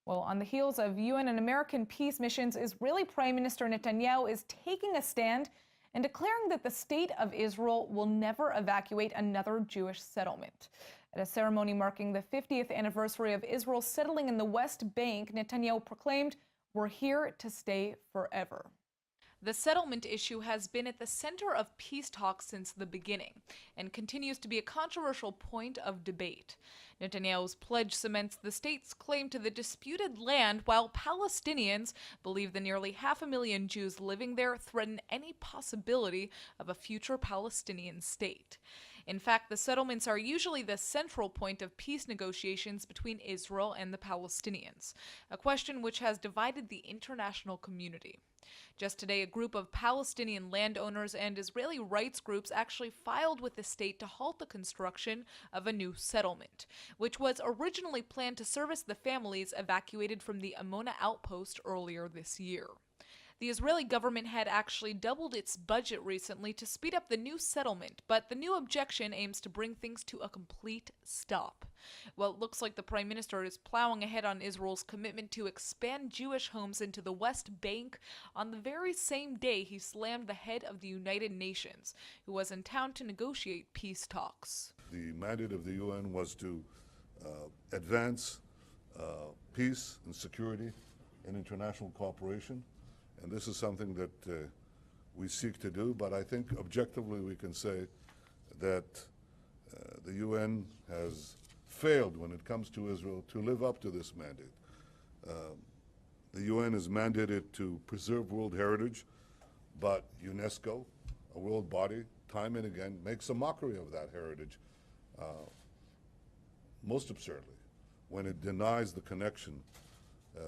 Well, on the heels of UN and American peace missions, Israeli Prime Minister Netanyahu is taking a stand and declaring that the state of Israel will never evacuate another Jewish settlement. At a ceremony marking the 50th anniversary of Israel settling in the West Bank, Netanyahu proclaimed, "We're here to stay forever." The settlement issue has been at the center of peace talks since the beginning and continues to be a controversial point of debate. Netanyahu's pledge cements the state's claim to the disputed land, while Palestinians believe the nearly 500,000 Jews living there threaten any possibility of a future Palestinian state. In fact, the settlements are usually the central point of peace negotiations between Israel and the Palestinians, a question which has divided the international community. Just today, a group of Palestinian landowners and Israeli rights groups actually filed with the state to halt the construction of a new settlement, which was originally planned to service the families evacuated from the Amona outpost earlier this year. The Israeli government had actually doubled its budget recently to speed up the new settlement, but the new objection aims to bring things to a complete stop. Well, it looks like the Prime Minister is plowing ahead on Israel's commitment to expand Jewish homes into the West Bank on the very same day he slammed the head of the United Nations, who was in town to negotiate peace talks. The mandate of the UN was to advance peace and security and international cooperation. And this is something that we seek to do, but I think objectively we can say that the UN has failed when it comes to Israel to live up to this mandate. The UN is mandated to preserve world heritage, but UNESCO, a world body, time and again makes a mockery of that heritage, most absurdly, when it denies the connection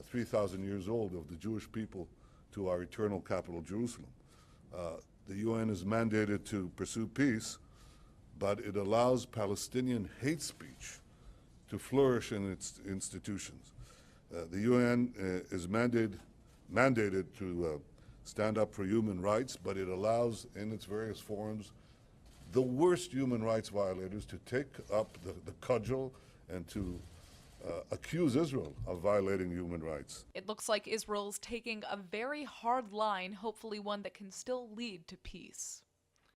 3,000 years old of the Jewish people to our eternal capital, Jerusalem. The UN is mandated to pursue peace, but it allows Palestinian hate speech to flourish in its institutions. The UN is mandated to stand up for human rights, but it allows in its various forums the worst human rights violators to take up the cudgel and to accuse Israel of violating human rights. It looks like Israel's taking a very hard line, hopefully one that can still lead to peace.